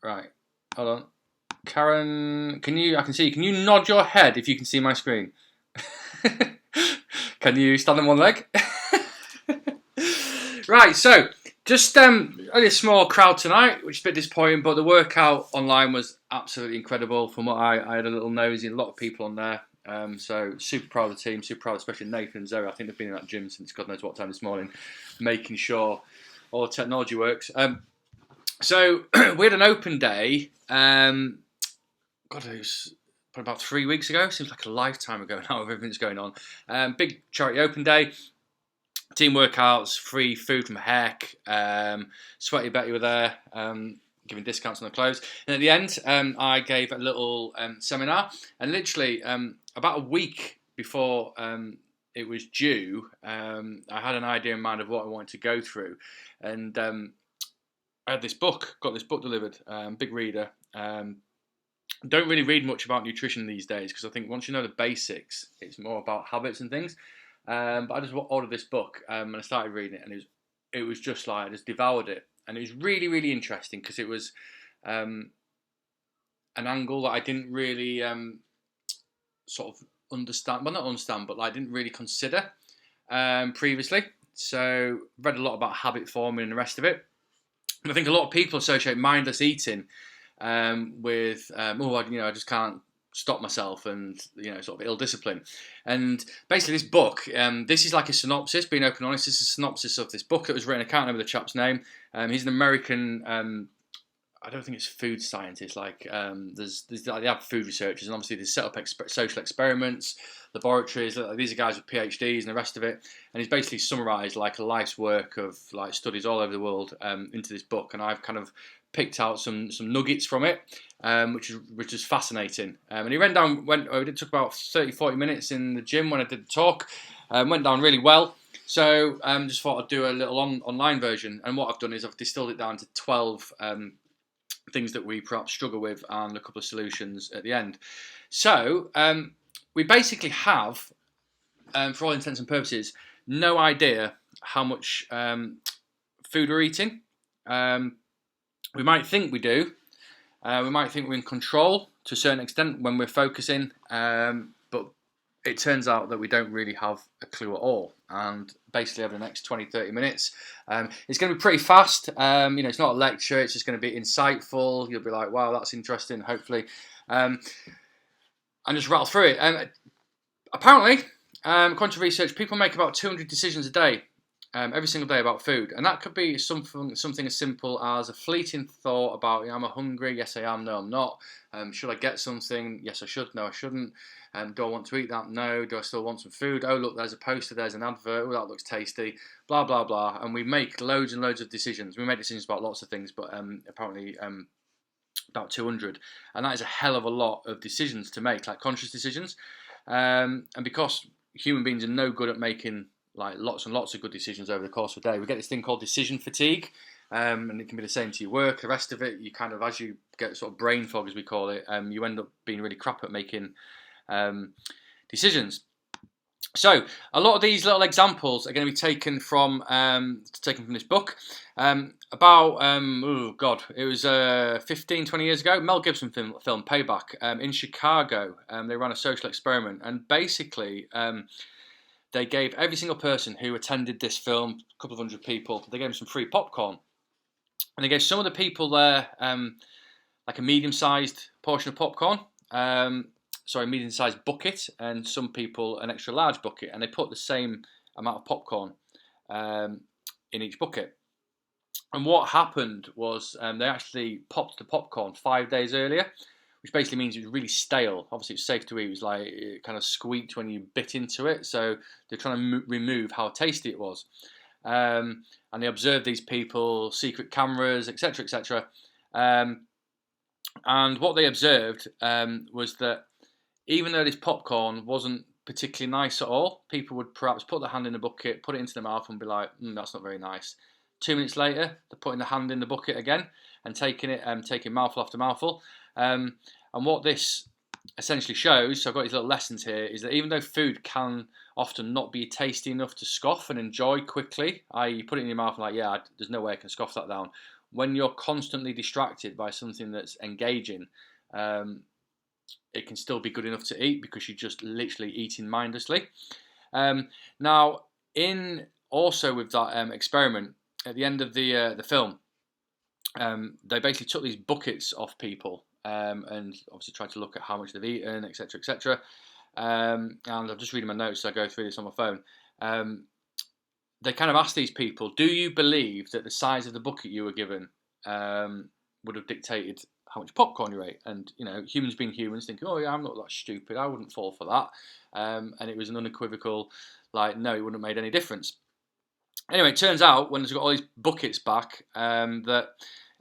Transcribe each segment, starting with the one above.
Right. Hold on. Karen, I can see you. Can you nod your head if you can see my screen? Can you stand on one leg? Right, so just only a small crowd tonight, which is a bit disappointing, but the workout online was absolutely incredible. From what I had a little nosy, a lot of people on there. So super proud of the team, super proud, especially Nathan and Zoe. I think they've been in that gym since God knows what time this morning, making sure all the technology works. So we had an open day. God, it was probably about 3 weeks ago. Seems like a lifetime ago now with everything that's going on. Big charity open day. Team workouts, free food from Heck. Sweaty Betty were there, giving discounts on the clothes. And at the end, I gave a little seminar. And literally, about a week before it was due, I had an idea in mind of what I wanted to go through. And I had this book, got this book delivered, big reader. Don't really read much about nutrition these days because I think once you know the basics, it's more about habits and things. But I just ordered this book and I started reading it, and it was just like I just devoured it, and it was really, really interesting because it was an angle that I didn't really sort of understand. Well, not understand, but like, I didn't really consider previously. So read a lot about habit forming and the rest of it. And I think a lot of people associate mindless eating with I just can't stop myself, and sort of ill discipline. And basically this book, this is like a synopsis, being open and honest, this is a synopsis of this book that was written. I can't remember the chap's name. He's an American, I don't think it's food scientist, like there's they have food researchers, and obviously they set up social experiments, laboratories. These are guys with PhDs and the rest of it, and he's basically summarised like a life's work of like studies all over the world into this book, and I've kind of picked out some nuggets from it, which is fascinating. And he it took about 30-40 minutes in the gym when I did the talk. Went down really well. So just thought I'd do a little online version. And what I've done is I've distilled it down to 12 things that we perhaps struggle with, and a couple of solutions at the end. So we basically have, for all intents and purposes, no idea how much food we're eating. We might think we do. We might think we're in control to a certain extent when we're focusing, but it turns out that we don't really have a clue at all. And basically over the next 20-30 minutes, it's going to be pretty fast. It's not a lecture, it's just going to be insightful. You'll be like, wow, that's interesting, hopefully. And just rattle through it. Apparently, according to research, people make about 200 decisions a day. Every single day about food, and that could be something as simple as a fleeting thought about, am I hungry? Yes, I am. No, I'm not. Should I get something? Yes, I should. No, I shouldn't. Do I want to eat that? No. Do I still want some food? Oh, look, there's a poster. There's an advert. Oh, that looks tasty. Blah blah blah. And we make loads and loads of decisions. We make decisions about lots of things, but apparently about 200, and that is a hell of a lot of decisions to make, like conscious decisions. And because human beings are no good at making like lots and lots of good decisions over the course of a day, we get this thing called decision fatigue, and it can be the same to your work. The rest of it, you kind of, as you get sort of brain fog, as we call it, you end up being really crap at making decisions. So a lot of these little examples are going to be taken from this book. It was 15-20 years ago, Mel Gibson film Payback, in Chicago. They ran a social experiment, and basically they gave every single person who attended this film, a couple of hundred people, they gave them some free popcorn. And they gave some of the people there like a medium-sized portion of popcorn, medium-sized bucket, and some people an extra large bucket. And they put the same amount of popcorn in each bucket. And what happened was they actually popped the popcorn 5 days earlier, which basically means it was really stale. Obviously, it's safe to eat. It was like, it kind of squeaked when you bit into it. So they're trying to remove how tasty it was. And they observed these people, secret cameras, etc., etc. And what they observed was that even though this popcorn wasn't particularly nice at all, people would perhaps put their hand in the bucket, put it into their mouth, and be like, that's not very nice. 2 minutes later, they're putting the hand in the bucket again and taking mouthful after mouthful. And what this essentially shows, so I've got these little lessons here, is that even though food can often not be tasty enough to scoff and enjoy quickly, i.e. you put it in your mouth and like, there's no way I can scoff that down. when you're constantly distracted by something that's engaging, it can still be good enough to eat because you're just literally eating mindlessly. Now, in also with that experiment, at the end of the film, they basically took these buckets off people and obviously tried to look at how much they've eaten, etc., etc. And I'm just reading my notes, so I go through this on my phone. They kind of asked these people, do you believe that the size of the bucket you were given would have dictated how much popcorn you ate? And, you know, humans being humans, thinking, oh yeah, I'm not that stupid, I wouldn't fall for that. And it was an unequivocal, like, no, it wouldn't have made any difference. Anyway, it turns out, when they got all these buckets back, that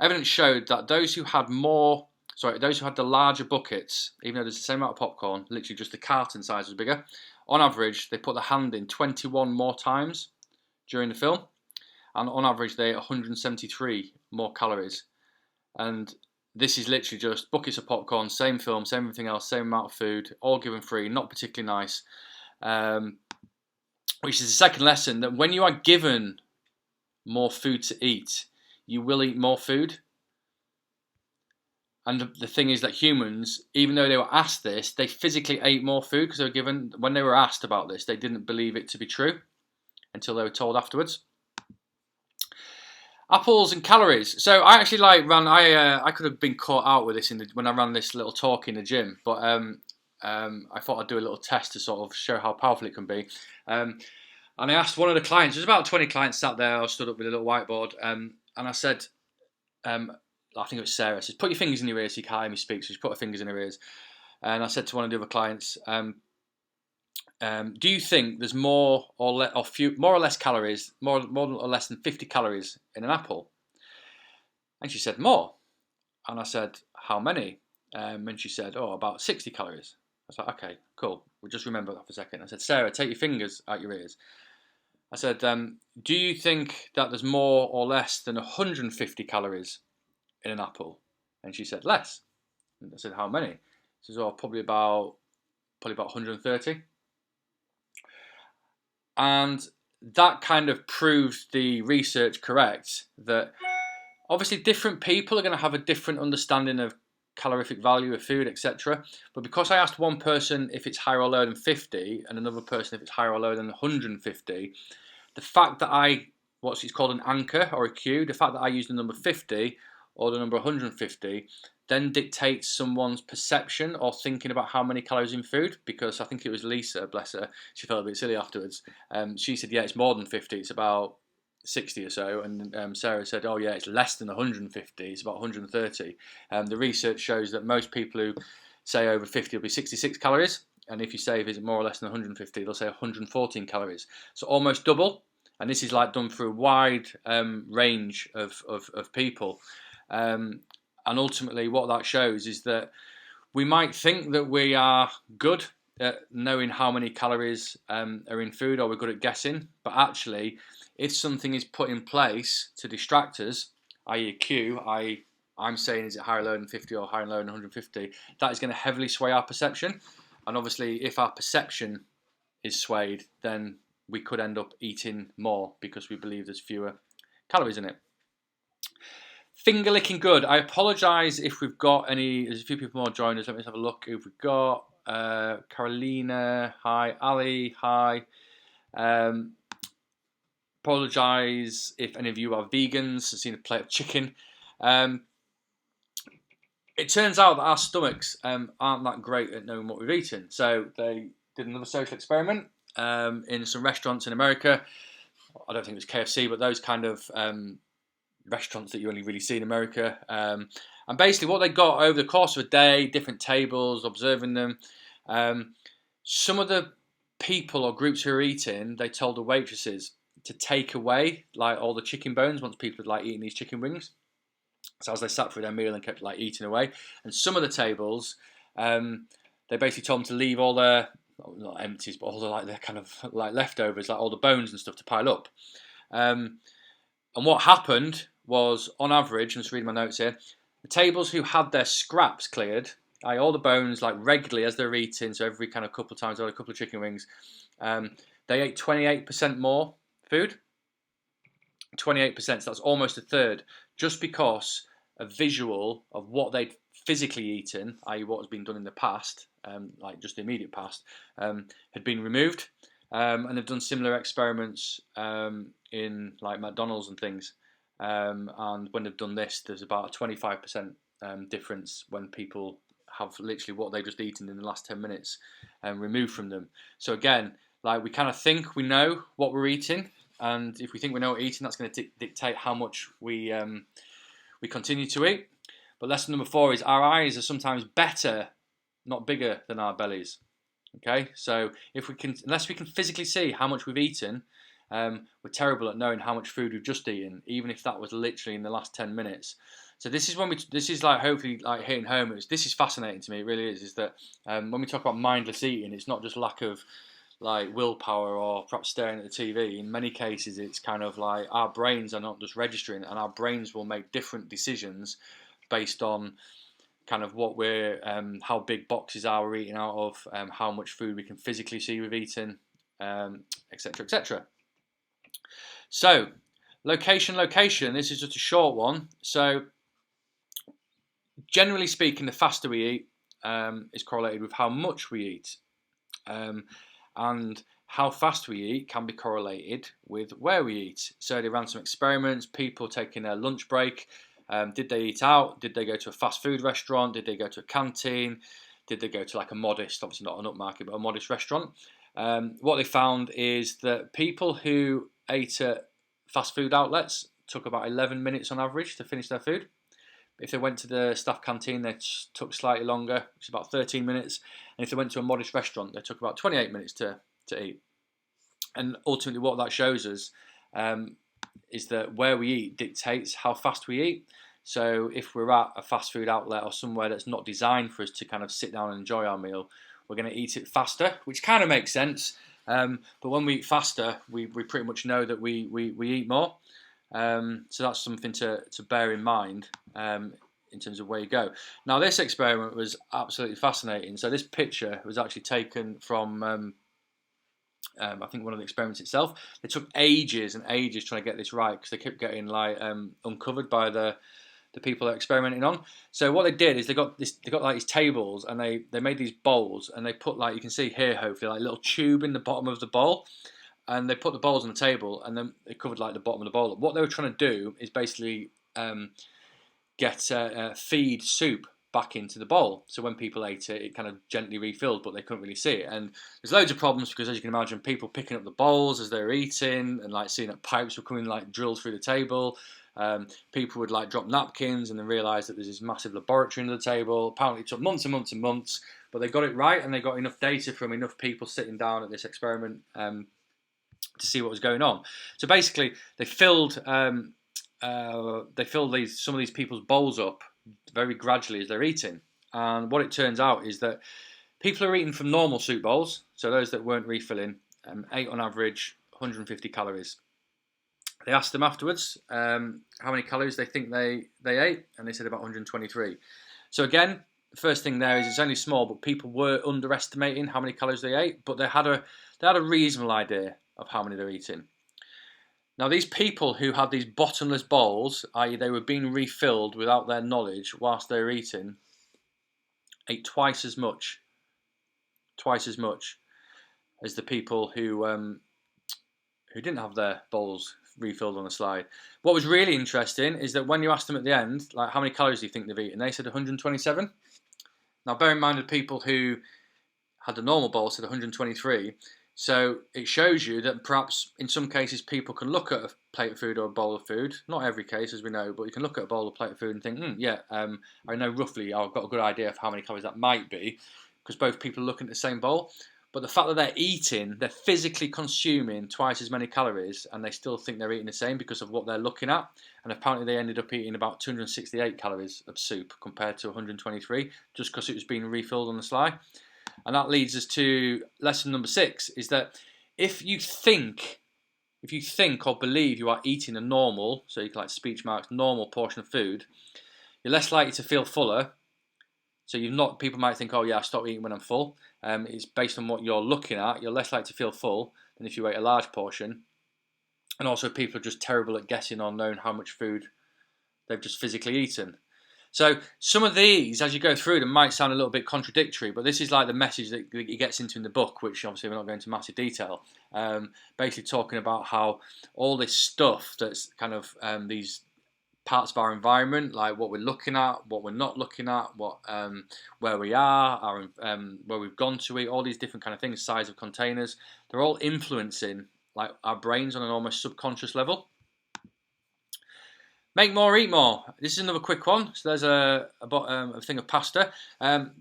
evidence showed that those who had the larger buckets, even though there's the same amount of popcorn, literally just the carton size was bigger, on average, they put their hand in 21 more times during the film, and on average they ate 173 more calories. And this is literally just buckets of popcorn, same film, same everything else, same amount of food, all given free, not particularly nice. Which is the second lesson, that when you are given more food to eat, you will eat more food. And the thing is that humans, even though they were asked this, they physically ate more food because they were given, when they were asked about this, they didn't believe it to be true until they were told afterwards. Apples and calories. So I actually I could have been caught out with this when I ran this little talk in the gym, but I thought I'd do a little test to sort of show how powerful it can be. And I asked one of the clients, there's about 20 clients sat there, I stood up with a little whiteboard, and I said, I think it was Sarah, says, put your fingers in your ears so you can't hear me speak, so she put her fingers in her ears. And I said to one of the other clients, do you think there's more or less calories, more or less than 50 calories in an apple? And she said, more. And I said, how many? And she said, oh, about 60 calories. I was like, okay, cool. We'll just remember that for a second. I said, Sarah, take your fingers out your ears. I said, do you think that there's more or less than 150 calories in an apple? And she said, less. And I said, how many? She says, oh, probably about 130. And that kind of proved the research correct, that obviously different people are going to have a different understanding of calorific value of food, etc. But because I asked one person if it's higher or lower than 50 and another person if it's higher or lower than 150, the fact that what's called an anchor or a cue, the fact that I used the number 50 or the number 150 then dictates someone's perception or thinking about how many calories in food. Because I think it was Lisa, bless her, she felt a bit silly afterwards. She said, yeah, it's more than 50, it's about 60 or so. And Sarah said, oh yeah, it's less than 150, it's about 130. The research shows that most people who say over 50 will be 66 calories. And if you say if it's more or less than 150, they'll say 114 calories. So almost double. And this is like done for a wide range of people. And ultimately what that shows is that we might think that we are good at knowing how many calories are in food, or we're good at guessing, but actually if something is put in place to distract us, i.e. a cue, I'm saying is it higher or lower than 50 or higher or lower than 150, that is going to heavily sway our perception. And obviously if our perception is swayed, then we could end up eating more because we believe there's fewer calories in it. Finger licking good. I apologise if we've got there's a few people more joined us. Let me just have a look who we've got. Carolina, hi. Ali, hi. Apologise if any of you are vegans. I've seen a plate of chicken. It turns out that our stomachs aren't that great at knowing what we've eaten. So they did another social experiment in some restaurants in America. I don't think it was KFC, but those kind of restaurants that you only really see in America. And basically what they got over the course of a day, different tables, observing them, some of the people or groups who were eating, they told the waitresses to take away like all the chicken bones once people had like eaten these chicken wings. So as they sat through their meal and kept like eating away. And some of the tables, they basically told them to leave all their, not empties, but all the like their kind of like leftovers, like all the bones and stuff to pile up. And what happened was, on average, I'm just reading my notes here, the tables who had their scraps cleared, all the bones like regularly as they're eating, so every kind of couple of times, or a couple of chicken wings, they ate 28% more food. 28%, so that's almost a third. just because a visual of what they'd physically eaten, i.e. what has been done in the past, like just the immediate past, had been removed. And they've done similar experiments in like McDonald's and things. And when they've done this, there's about a 25% difference when people have literally what they've just eaten in the last 10 minutes removed from them. So again, like we kind of think we know what we're eating, and if we think we know what we're eating, that's going to dictate how much we continue to eat. But lesson number 4 is our eyes are sometimes better, not bigger, than our bellies. Okay, so unless we can physically see how much we've eaten, we're terrible at knowing how much food we've just eaten, even if that was literally in the last 10 minutes. So this is like hopefully like hitting home. This is fascinating to me. It really is. Is that when we talk about mindless eating, it's not just lack of like willpower or perhaps staring at the TV. In many cases, it's kind of like our brains are not just registering, and our brains will make different decisions based on kind of what how big boxes are we're eating out of, how much food we can physically see we've eaten, etc., etc. So, location. This is just a short one. So, generally speaking, the faster we eat is correlated with how much we eat, and how fast we eat can be correlated with where we eat. So, they ran some experiments. People taking a lunch break. Did they eat out? Did they go to a fast food restaurant? Did they go to a canteen? Did they go to like a modest, obviously not an upmarket, but a modest restaurant? What they found is that people who ate at fast food outlets took about 11 minutes on average to finish their food. If they went to the staff canteen, they took slightly longer, which is about 13 minutes. And if they went to a modest restaurant, they took about 28 minutes to eat. And ultimately what that shows us is that where we eat dictates how fast we eat. So if we're at a fast food outlet or somewhere that's not designed for us to kind of sit down and enjoy our meal, we're going to eat it faster, which kind of makes sense. But when we eat faster, we pretty much know that we eat more. So that's something to bear in mind in terms of where you go. Now, this experiment was absolutely fascinating. So this picture was actually taken from I think one of the experiments itself. They took ages and ages trying to get this right because they kept getting like uncovered by the people they're experimenting on. So what they did is they got like these tables, and they made these bowls, and they put, like you can see here hopefully, like a little tube in the bottom of the bowl, and they put the bowls on the table, and then they covered like the bottom of the bowl. What they were trying to do is basically get feed soup back into the bowl, so when people ate it, it kind of gently refilled, but they couldn't really see it. And there's loads of problems because, as you can imagine, people picking up the bowls as they're eating, and like seeing that pipes were coming like drilled through the table. People would like drop napkins and then realise that there's this massive laboratory under the table. Apparently it took months and months and months, but they got it right, and they got enough data from enough people sitting down at this experiment to see what was going on. So basically, they filled some of these people's bowls up very gradually as they're eating. And what it turns out is that people are eating from normal soup bowls, so those that weren't refilling, ate on average 150 calories. They asked them afterwards how many calories they think they ate, and they said about 123. So again, the first thing there is it's only small, but people were underestimating how many calories they ate, but they had a reasonable idea of how many they're eating. Now, these people who had these bottomless bowls, i.e. they were being refilled without their knowledge whilst they were eating, ate twice as much as the people who didn't have their bowls refilled on the slide. What was really interesting is that when you asked them at the end, like, how many calories do you think they've eaten, they said 127. Now, bear in mind the people who had the normal bowl said 123. So it shows you that perhaps in some cases people can look at a plate of food or a bowl of food. Not every case, as we know, but you can look at a bowl or plate of food and think, I know roughly, I've got a good idea of how many calories that might be, because both people are looking at the same bowl. But the fact that they're eating, they're physically consuming twice as many calories, and they still think they're eating the same because of what they're looking at. And apparently they ended up eating about 268 calories of soup compared to 123, just because it was being refilled on the sly. And that leads us to lesson number 6, is that if you think or believe you are eating a normal, so you can like speech marks, normal portion of food, you're less likely to feel fuller. So people might think, oh yeah, I stop eating when I'm full. It's based on what you're looking at. You're less likely to feel full than if you ate a large portion. And also people are just terrible at guessing or knowing how much food they've just physically eaten. So some of these, as you go through them, might sound a little bit contradictory, but this is like the message that he gets into in the book, which obviously we're not going into massive detail. Basically talking about how all this stuff that's kind of these parts of our environment, like what we're looking at, what we're not looking at, what where we are, where we've gone to eat, all these different kind of things, size of containers, they're all influencing like our brains on an almost subconscious level. Make more, eat more. This is another quick one. So there's a thing of pasta.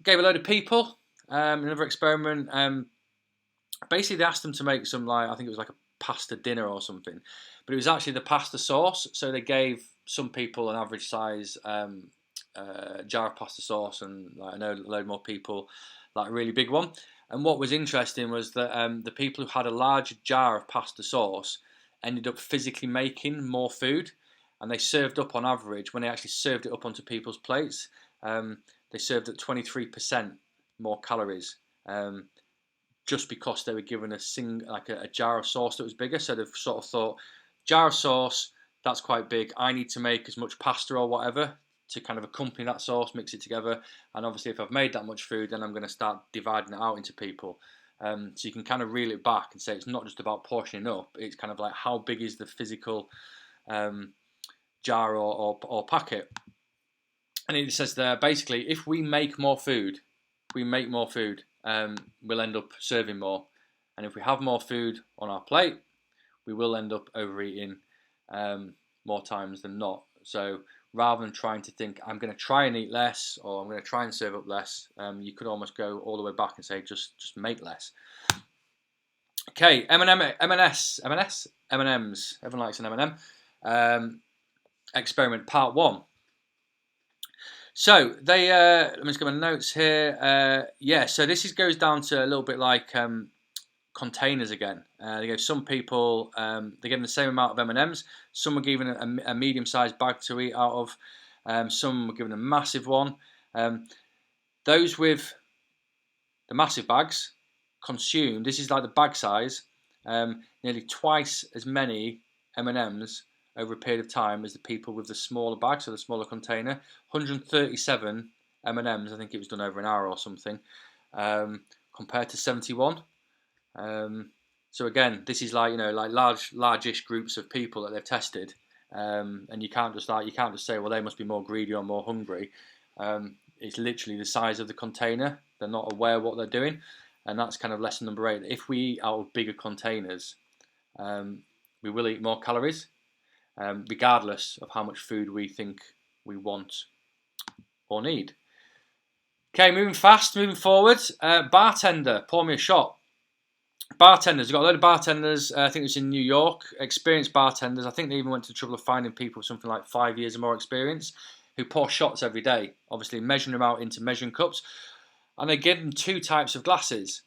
Gave a load of people another experiment. Basically, they asked them to make some, like, I think it was like a pasta dinner or something, but it was actually the pasta sauce. So they gave some people an average size jar of pasta sauce, and like, I know a load more people like a really big one. And what was interesting was that the people who had a larger jar of pasta sauce ended up physically making more food. And they served up on average, when they actually served it up onto people's plates, they served at 23% more calories, just because they were given a jar of sauce that was bigger. So they've sort of thought, jar of sauce, that's quite big. I need to make as much pasta or whatever to kind of accompany that sauce, mix it together. And obviously, if I've made that much food, then I'm going to start dividing it out into people. So you can kind of reel it back and say it's not just about portioning up. It's kind of like how big is the physical jar or packet. And it says there, basically, if we make more food, we'll end up serving more. And if we have more food on our plate, we will end up overeating more times than not. So rather than trying to think, I'm going to try and eat less, or I'm going to try and serve up less, you could almost go all the way back and say, just make less. Okay, M&Ms. Everyone likes an M&M. Experiment part 1. So they, let me just get my notes here. So this goes down to a little bit like containers again. They gave some people, they gave them the same amount of M&Ms. Some were given a medium-sized bag to eat out of. Some were given a massive one. Those with the massive bags consumed, this is like the bag size, nearly twice as many M&Ms over a period of time as the people with the smaller bag, so the smaller container. 137 M&Ms, I think it was done over an hour or something, compared to 71. So again, this is like, like large-ish groups of people that they've tested, and you can't just say, well, they must be more greedy or more hungry. It's literally the size of the container. They're not aware of what they're doing, and that's kind of lesson number 8. If we eat out of bigger containers, we will eat more calories, regardless of how much food we think we want or need. Okay, moving forward. Bartender, pour me a shot. Bartenders, we've got a load of bartenders, I think it's in New York, experienced bartenders. I think they even went to the trouble of finding people with something like 5 years or more experience who pour shots every day, obviously measuring them out into measuring cups. And they give them 2 types of glasses,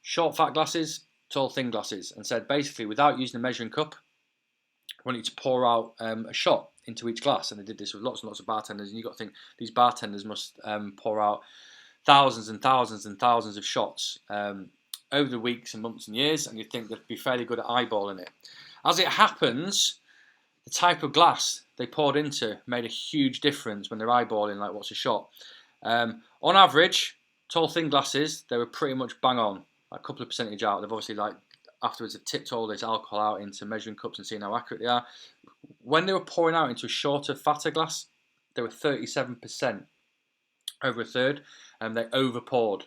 short fat glasses, tall thin glasses, and said basically without using a measuring cup, I want you to pour out a shot into each glass. And they did this with lots and lots of bartenders, and you've got to think these bartenders must pour out thousands and thousands and thousands of shots over the weeks and months and years, and you'd think they'd be fairly good at eyeballing it. As it happens, the type of glass they poured into made a huge difference when they're eyeballing, like, what's a shot. On average, tall thin glasses, they were pretty much bang on, a couple of percentage out. They've obviously, like, afterwards have tipped all this alcohol out into measuring cups and seeing how accurate they are. When they were pouring out into a shorter, fatter glass, they were 37%, over a third, and they over poured.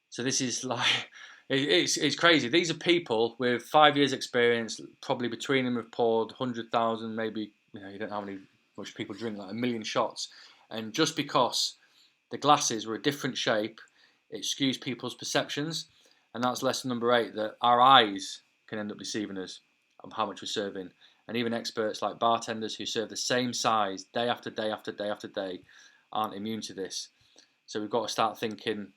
So this is like, it's crazy. These are people with 5 years experience, probably between them have poured 100,000, maybe, you don't know how much people drink, like 1 million shots. And just because the glasses were a different shape, it skews people's perceptions. And that's lesson number 8, that our eyes can end up deceiving us of how much we're serving. And even experts like bartenders who serve the same size day after day after day after day aren't immune to this. So we've got to start thinking,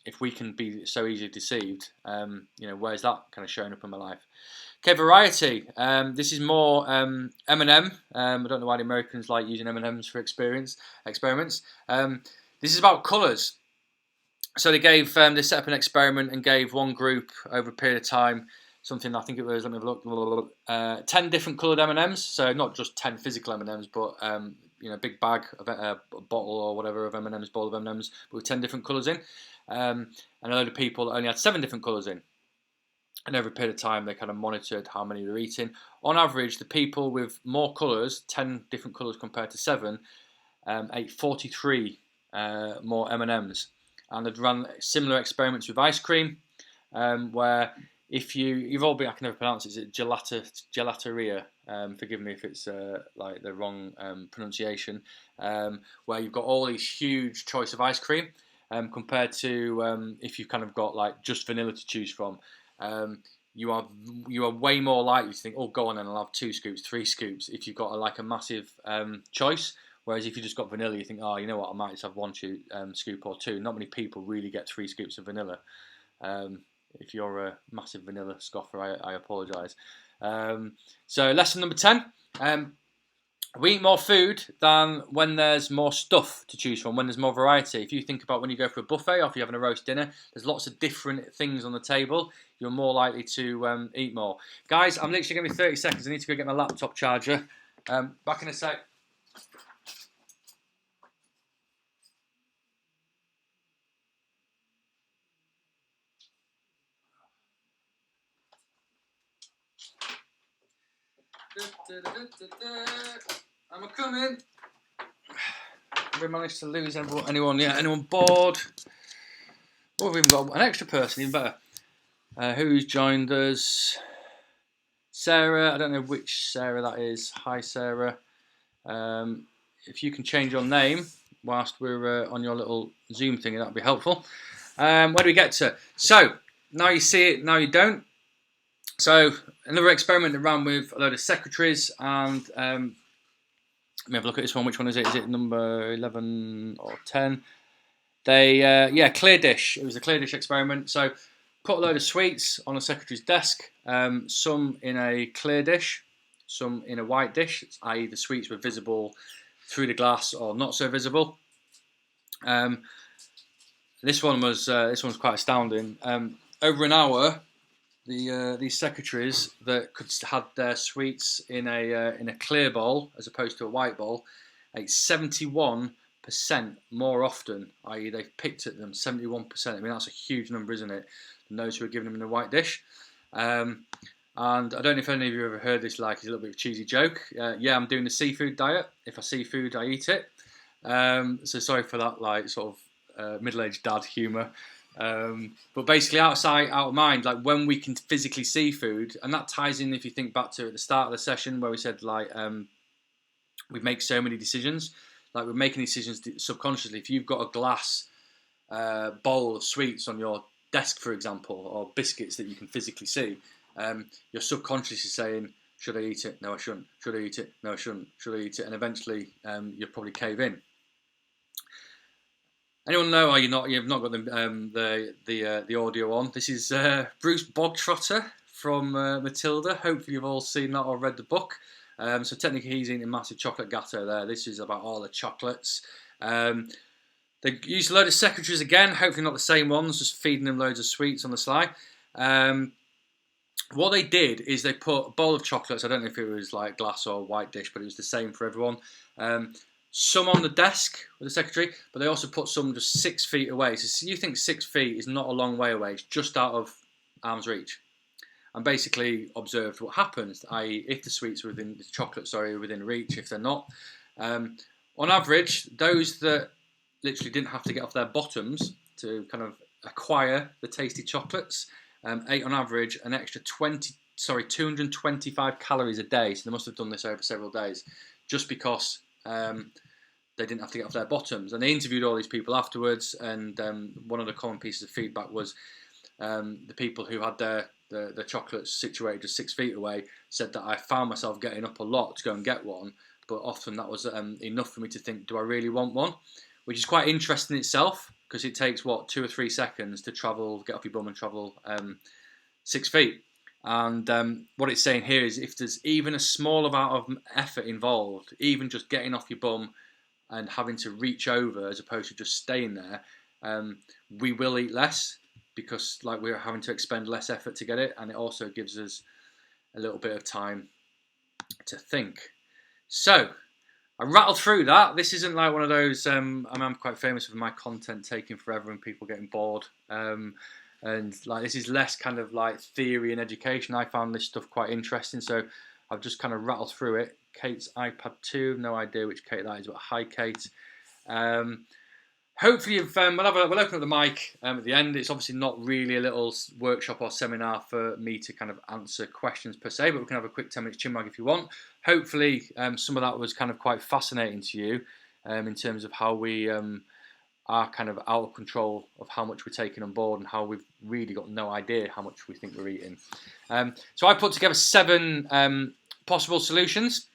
if we can be so easily deceived, where's that kind of showing up in my life? Okay, variety. This is more M&M. I don't know why the Americans like using M&Ms for experiments. This is about colours. So they set up an experiment and gave one group over a period of time something, I think it was, let me have a look, 10 different coloured M&Ms, so not just 10 physical M&Ms, but big bag of a bottle or whatever of M&Ms, bowl of M&Ms, but with 10 different colours in, and a load of people that only had 7 different colours in. And over a period of time, they kind of monitored how many they were eating. On average, the people with more colours, 10 different colours compared to 7, ate 43 more M&Ms. And they'd run similar experiments with ice cream, where if you've all been, I can never pronounce it, is it gelateria? Forgive me if it's like the wrong pronunciation, where you've got all these huge choice of ice cream, compared to if you've kind of got like just vanilla to choose from. You are way more likely to think, oh, go on and I'll have 2 scoops, 3 scoops, if you've got a massive choice. Whereas if you just got vanilla, you think, oh, you know what, I might just have 1 scoop or 2. Not many people really get 3 scoops of vanilla. If you're a massive vanilla scoffer, I apologise. So lesson number 10. We eat more food than when there's more stuff to choose from, when there's more variety. If you think about when you go for a buffet or if you're having a roast dinner, there's lots of different things on the table. You're more likely to eat more. Guys, I'm literally going to be 30 seconds. I need to go get my laptop charger. Back in a sec. Am I coming? Have we managed to lose anyone yet? Anyone bored? Oh, we've even got an extra person, even better. Who's joined us? Sarah, I don't know which Sarah that is. Hi, Sarah. If you can change your name whilst we're on your little Zoom thingy, that would be helpful. Where do we get to? So, now you see it, now you don't. So, another experiment that ran with a load of secretaries, and let me have a look at this one. Which one is it? Is it number 11 or 10? They, clear dish. It was a clear dish experiment. So, put a load of sweets on a secretary's desk, some in a clear dish, some in a white dish, i.e. the sweets were visible through the glass or not so visible. This one's quite astounding. Over an hour, these secretaries that had their sweets in a clear bowl as opposed to a white bowl ate 71% more often, i.e. they picked at them 71%. I mean, that's a huge number, isn't it, than those who were giving them in a white dish. And I don't know if any of you ever heard this, like, it's a little bit of a cheesy joke. Yeah, I'm doing the seafood diet. If I see food, I eat it. So sorry for that, like, sort of middle-aged dad humour. But basically, out of sight, out of mind, like when we can physically see food, and that ties in, if you think back to at the start of the session where we said, like, we make so many decisions, like we're making decisions subconsciously. If you've got a glass bowl of sweets on your desk, for example, or biscuits that you can physically see, your subconscious is saying, should I eat it? No, I shouldn't. Should I eat it? No, I shouldn't. Should I eat it? And eventually, you'll probably cave in. Anyone know? You've not got the audio on. This is Bruce Bogtrotter from Matilda. Hopefully you've all seen that or read the book. So technically he's eating a massive chocolate gatto there. This is about all the chocolates. They used a load of secretaries again, hopefully not the same ones, just feeding them loads of sweets on the sly. What they did is they put a bowl of chocolates. I don't know if it was like glass or white dish, but it was the same for everyone. Some on the desk with the secretary, but they also put some just 6 feet away. So you think 6 feet is not a long way away, it's just out of arm's reach. And basically observed what happens, i.e. if the sweets are within, the chocolates are within reach, if they're not. On average, those that literally didn't have to get off their bottoms to kind of acquire the tasty chocolates, ate on average an extra 225 calories a day. So they must have done this over several days, just because they didn't have to get off their bottoms. And they interviewed all these people afterwards, and one of the common pieces of feedback was the people who had the chocolates situated just 6 feet away said that I found myself getting up a lot to go and get one, but often that was enough for me to think, do I really want one? Which is quite interesting in itself, because it takes, 2 or 3 seconds to travel, get off your bum and travel 6 feet. And what it's saying here is if there's even a small amount of effort involved, even just getting off your bum and having to reach over as opposed to just staying there, we will eat less. because like we're having to expend less effort to get it, and it also gives us a little bit of time to think. So I rattled through that. This isn't like one of those. I'm quite famous for my content taking forever and people getting bored. And like this is less kind of like theory and education. I found this stuff quite interesting, so I've just kind of rattled through it. Kate's iPad 2, no idea which Kate that is, but hi Kate. Hopefully you've, we'll open up the mic at the end. It's obviously not really a little workshop or seminar for me to kind of answer questions per se, but we can have a quick 10 minutes chinwag if you want. Hopefully some of that was kind of quite fascinating to you in terms of how we are kind of out of control of how much we're taking on board and how we've really got no idea how much we think we're eating. So I put together 7 possible solutions.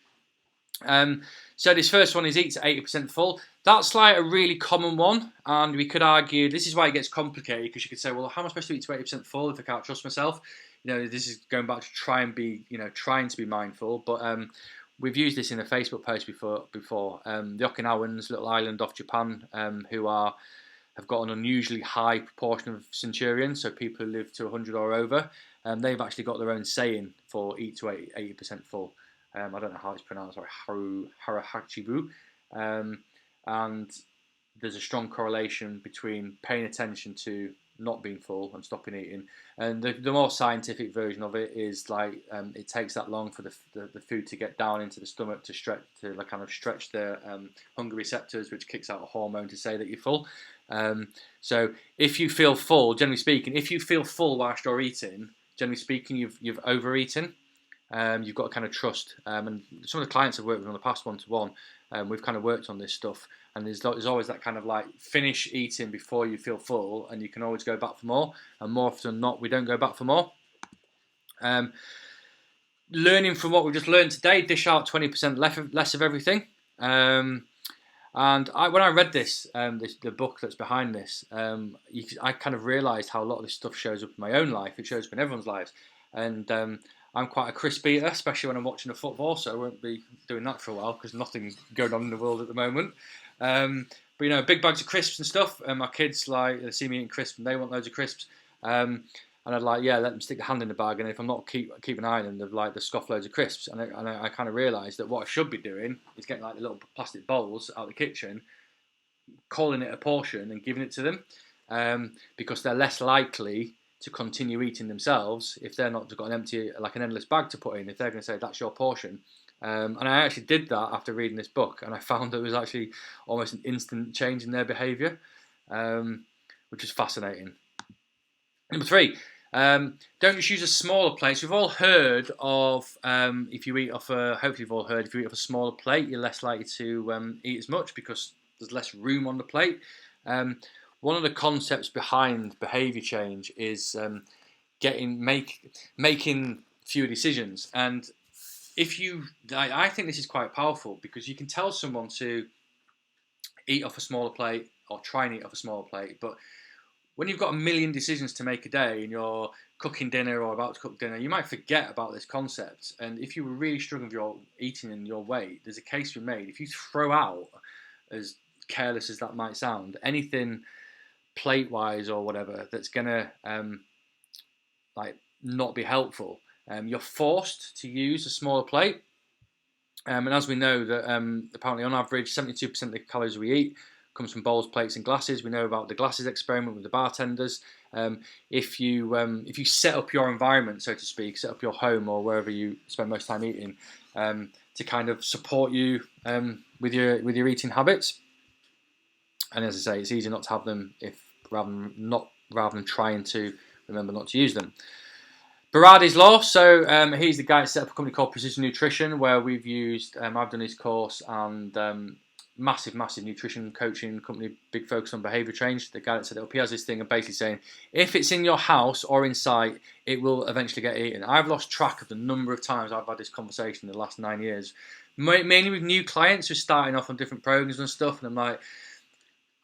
So this first one is eat to 80% full. That's like a really common one, and we could argue this is why it gets complicated, because you could say, well, how am I supposed to eat to 80% full if I can't trust myself? You know, this is going back to trying to be mindful. But we've used this in a Facebook post before. The Okinawans, little island off Japan, who have got an unusually high proportion of centurions, so people who live to 100 or over, they've actually got their own saying for eat to 80% full. I don't know how it's pronounced, or harahachibu. And there's a strong correlation between paying attention to not being full and stopping eating. And the more scientific version of it is like it takes that long for the food to get down into the stomach to stretch, to like kind of stretch the hunger receptors, which kicks out a hormone to say that you're full. So if you feel full, generally speaking, if you feel full whilst you're eating, generally speaking, you've overeaten. You've got to kind of trust. And some of the clients I've worked with on the past one-to-one, we've kind of worked on this stuff. And there's always that kind of like finish eating before you feel full, and you can always go back for more. And more often than not, we don't go back for more. Learning from what we just learned today, dish out 20% less of everything. And when I read the book that's behind this, I kind of realised how a lot of this stuff shows up in my own life. It shows up in everyone's lives. And I'm quite a crisp eater, especially when I'm watching a football, so I won't be doing that for a while because nothing's going on in the world at the moment. But you know, big bags of crisps and stuff, and my kids they see me eating crisps and they want loads of crisps. And I'd let them stick their hand in the bag, and if I'm not keep an eye on them, they scoff loads of crisps. And I kind of realised that what I should be doing is getting like the little plastic bowls out of the kitchen, calling it a portion and giving it to them, because they're less likely to continue eating themselves if they're not got an endless bag to put in, if they're going to say that's your portion. And I actually did that after reading this book, and I found it was actually almost an instant change in their behaviour, which is fascinating. Number 3, don't just use a smaller plate. So we've all heard of if you eat off a smaller plate, you're less likely to eat as much because there's less room on the plate. One of the concepts behind behaviour change is making fewer decisions. And I think this is quite powerful, because you can tell someone to eat off a smaller plate or try and eat off a smaller plate, but when you've got a million decisions to make a day and you're cooking dinner or about to cook dinner, you might forget about this concept. And if you were really struggling with your eating and your weight, there's a case to be made. If you throw out, as careless as that might sound, anything plate-wise or whatever that's gonna not be helpful, you're forced to use a smaller plate. And as we know that apparently on average 72% of the calories we eat comes from bowls, plates and glasses. We know about the glasses experiment with the bartenders. If you set up your environment, so to speak, set up your home or wherever you spend most time eating, to kind of support you with your eating habits. And as I say, it's easier not to have them rather than trying to remember not to use them. Baradi's Law. So he's the guy that set up a company called Precision Nutrition, where we've used. I've done his course, and massive nutrition coaching company, big focus on behaviour change. The guy that set it up, he has this thing of basically saying, if it's in your house or in sight, it will eventually get eaten. I've lost track of the number of times I've had this conversation in the last 9 years, mainly with new clients who are starting off on different programs and stuff, and I'm like,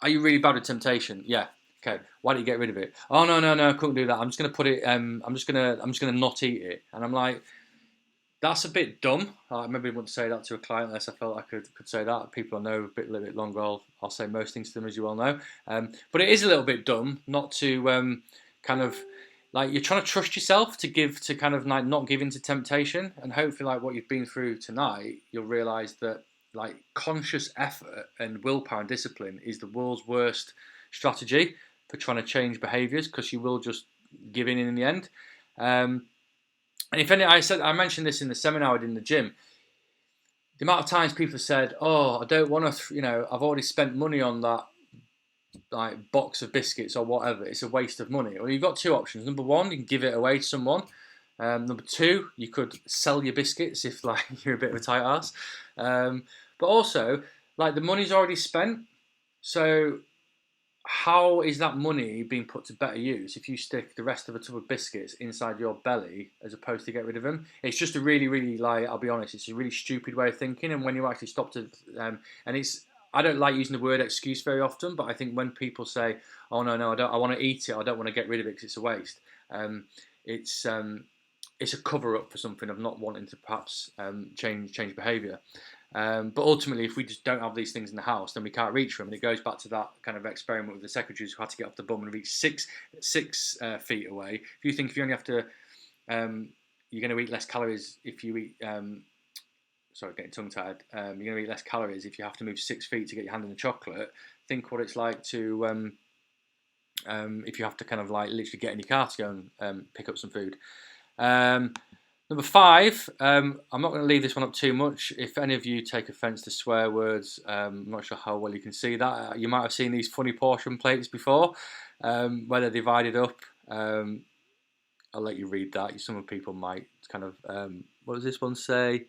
are you really bad with temptation? Yeah. Okay. Why don't you get rid of it? Oh no, I couldn't do that. I'm just gonna put it. I'm just gonna not eat it. And I'm like, that's a bit dumb. I maybe wouldn't say that to a client unless I felt I could say that. People I know a little bit longer, I'll say most things to them, as you all know. But it is a little bit dumb not to kind of like you're trying to trust yourself to give to kind of like not give in to temptation, and hopefully like what you've been through tonight, you'll realise that like conscious effort and willpower and discipline is the world's worst strategy for trying to change behaviours, because you will just give in the end. And if any, I mentioned this in the seminar I did in the gym. The amount of times people have said, "Oh, I don't want to," I've already spent money on that like box of biscuits or whatever. It's a waste of money. Well, you've got two options. Number one, you can give it away to someone. Number two, you could sell your biscuits if like you're a bit of a tight ass. But also, like the money's already spent, so how is that money being put to better use if you stick the rest of a tub of biscuits inside your belly as opposed to get rid of them? It's just a really, really, like, I'll be honest, it's a really stupid way of thinking. And when you actually stop to, and I don't like using the word excuse very often, but I think when people say, "Oh no, I want to eat it, I don't want to get rid of it because it's a waste," it's a cover up for something of not wanting to perhaps change behaviour. But ultimately, if we just don't have these things in the house, then we can't reach for them. And it goes back to that kind of experiment with the secretaries who had to get off the bum and reach six feet away. If you only have to, you're going to eat less calories if you eat. Sorry, getting tongue-tied. You're going to eat less calories if you have to move 6 feet to get your hand in the chocolate. Think what it's like to if you have to kind of like literally get in your car to go and pick up some food. Number 5, I'm not going to leave this one up too much. If any of you take offence to swear words, I'm not sure how well you can see that. You might have seen these funny portion plates before, where they're divided up. I'll let you read that. Some people might kind of, what does this one say?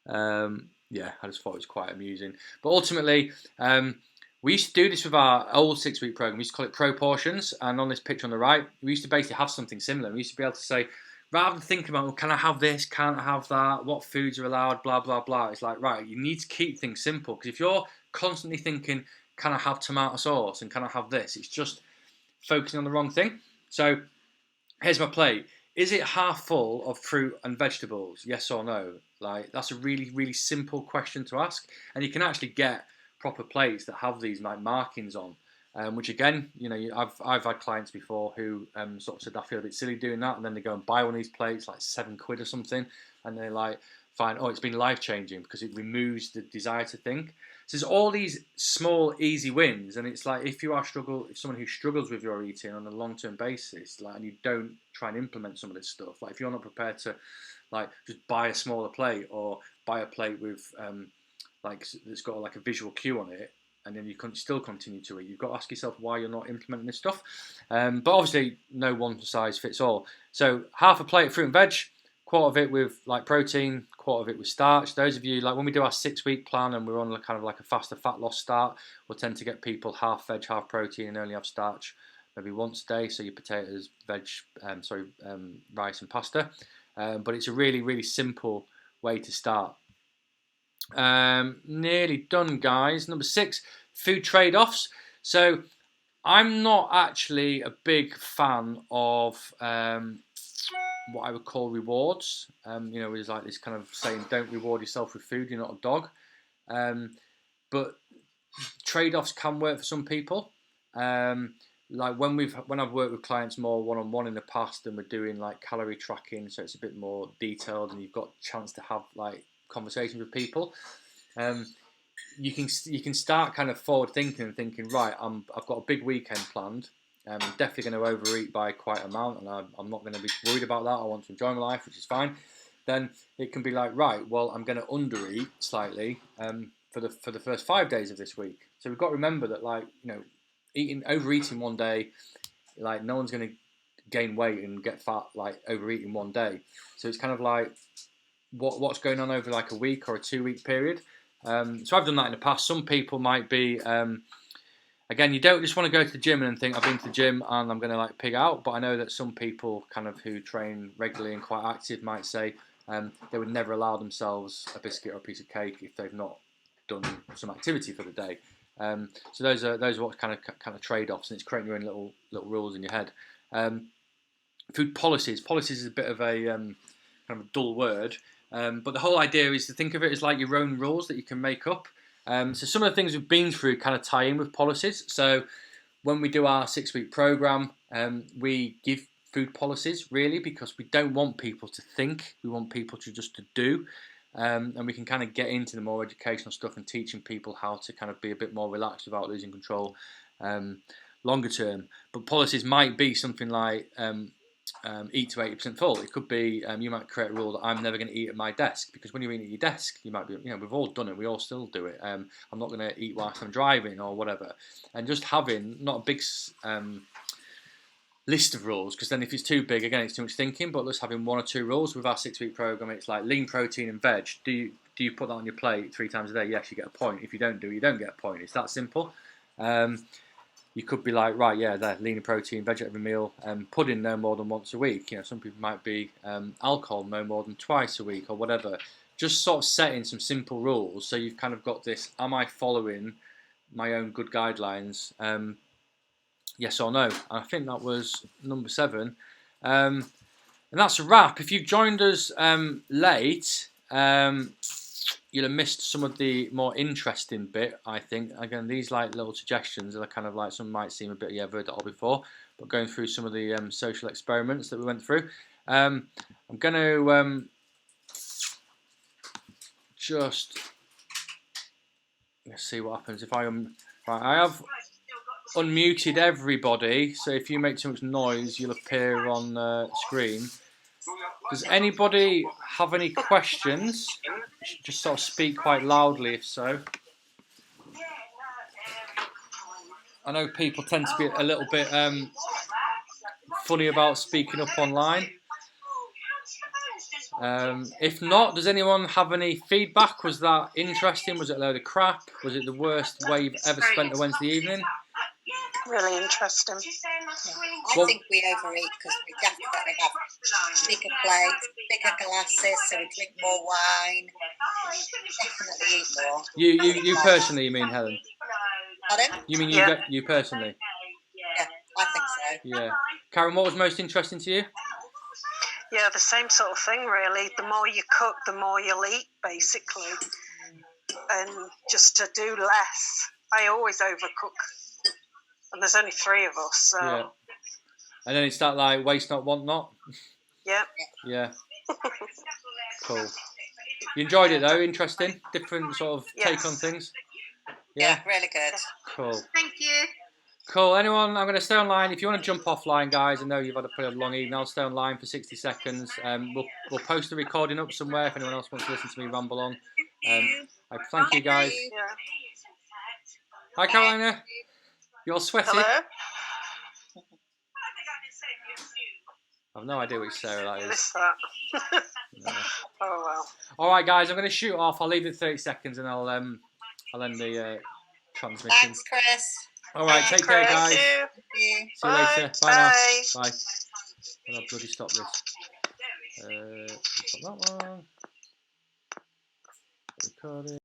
Yeah, I just thought it was quite amusing. But ultimately, we used to do this with our old 6-week program. We used to call it proportions. And on this picture on the right, we used to basically have something similar. We used to be able to say, rather than thinking about, well, can I have this, can't I have that, what foods are allowed, blah, blah, blah. It's like, right, you need to keep things simple. Because if you're constantly thinking, can I have tomato sauce and can I have this, it's just focusing on the wrong thing. So here's my plate. Is it half full of fruit and vegetables? Yes or no? Like, that's a really, really simple question to ask. And you can actually get proper plates that have these like markings on. Which again, I've had clients before who sort of said I feel a bit silly doing that, and then they go and buy one of these plates, like £7 or something, and they're like, fine, it's been life changing because it removes the desire to think. So there's all these small, easy wins, and it's like if someone who struggles with your eating on a long-term basis, like, and you don't try and implement some of this stuff, like if you're not prepared to, like, just buy a smaller plate or buy a plate with like that's got like a visual cue on it, and then you can still continue to eat. You've got to ask yourself why you're not implementing this stuff. But obviously, no one size fits all. So half a plate of fruit and veg, quarter of it with like protein, quarter of it with starch. Those of you, like when we do our 6-week plan and we're on kind of like a faster fat loss start, we'll tend to get people half veg, half protein, and only have starch maybe once a day. So your potatoes, rice and pasta. But it's a really, really simple way to start. Nearly done, guys. Number 6, food trade-offs. So I'm not actually a big fan of what I would call rewards. It's like this kind of saying, don't reward yourself with food, you're not a dog. But trade-offs can work for some people. Like when I've worked with clients more one-on-one in the past, and we're doing like calorie tracking, so it's a bit more detailed and you've got a chance to have like conversations with people. You can start kind of forward thinking and thinking, right, I've got a big weekend planned. I'm definitely going to overeat by quite an amount, and I'm not going to be worried about that. I want to enjoy my life, which is fine. Then it can be like, right, well, I'm going to undereat slightly for the first 5 days of this week. So we've got to remember that, like, overeating one day, like, no one's going to gain weight and get fat like overeating one day. So it's kind of like what's going on over like a week or a 2-week period. So I've done that in the past. Some people might be, again, you don't just want to go to the gym and think, I've been to the gym and I'm going to like pig out. But I know that some people kind of who train regularly and quite active might say they would never allow themselves a biscuit or a piece of cake if they've not done some activity for the day. So those are what kind of trade-offs, and it's creating your own little rules in your head. Food policies. Policies is a bit of a kind of a dull word. But the whole idea is to think of it as like your own rules that you can make up. So some of the things we've been through kind of tie in with policies. So when we do our 6-week program, we give food policies really because we don't want people to think. We want people to just to do. And we can kind of get into the more educational stuff and teaching people how to kind of be a bit more relaxed without losing control longer term. But policies might be something like eat to 80% full. It could be you might create a rule that I'm never going to eat at my desk, because when you're eating at your desk, you might be, we've all done it. We all still do it. I'm not going to eat whilst I'm driving or whatever. And just having not a big list of rules, because then if it's too big, again, it's too much thinking. But just having 1 or 2 rules with our 6-week program, it's like lean protein and veg. Do you put that on your plate 3 times a day? Yes, you get a point. If you don't do it, you don't get a point. It's that simple. You could be like, right, yeah, there, lean protein, veg at every meal, pudding no more than once a week. Some people might be alcohol no more than twice a week or whatever. Just sort of setting some simple rules, so you've kind of got this: am I following my own good guidelines? Yes or no? And I think that was number 7. And that's a wrap. If you've joined us late, you'll have missed some of the more interesting bit, I think. Again, these like little suggestions are kind of like, some might seem a bit, yeah, I've heard that all before, but going through some of the social experiments that we went through. I'm going to just, let's see what happens if I have unmuted everybody, so if you make too much noise, you'll appear on screen. Does anybody have any questions? Just sort of speak quite loudly if so. I know people tend to be a little bit funny about speaking up online. If not, does anyone have any feedback? Was that interesting? Was it a load of crap? Was it the worst way you've ever spent a Wednesday evening? Really interesting. I think we overeat because we definitely have bigger plates, bigger glasses, so we drink more wine. Definitely eat more. You personally, you mean, Helen? Pardon? You mean you personally? Yeah, I think so. Yeah. Karen, what was most interesting to you? Yeah, the same sort of thing, really. The more you cook, the more you'll eat, basically. And just to do less. I always overcook. And there's only 3 of us, so... Yeah. And then it's that, like, waste not, want not? Yeah. Yeah. Cool. You enjoyed it, though? Interesting? Different sort of take on things? Yeah, really good. Cool. Thank you. Cool. Anyone, I'm going to stay online. If you want to jump offline, guys, I know you've had a pretty long evening. I'll stay online for 60 seconds. We'll post the recording up somewhere if anyone else wants to listen to me ramble on. Thank you, guys. Yeah. Hi, Carolina. You're sweaty. Hello? I've no idea which Sarah that is. Missed that. No. Oh, well. All right, guys, I'm going to shoot off. I'll leave it 30 seconds and I'll end the transmission. Thanks, Chris. All right, take care, guys. Thank you. See you. See you later. Bye now. Bye. I'll bloody stop this. Stop that one. Recording.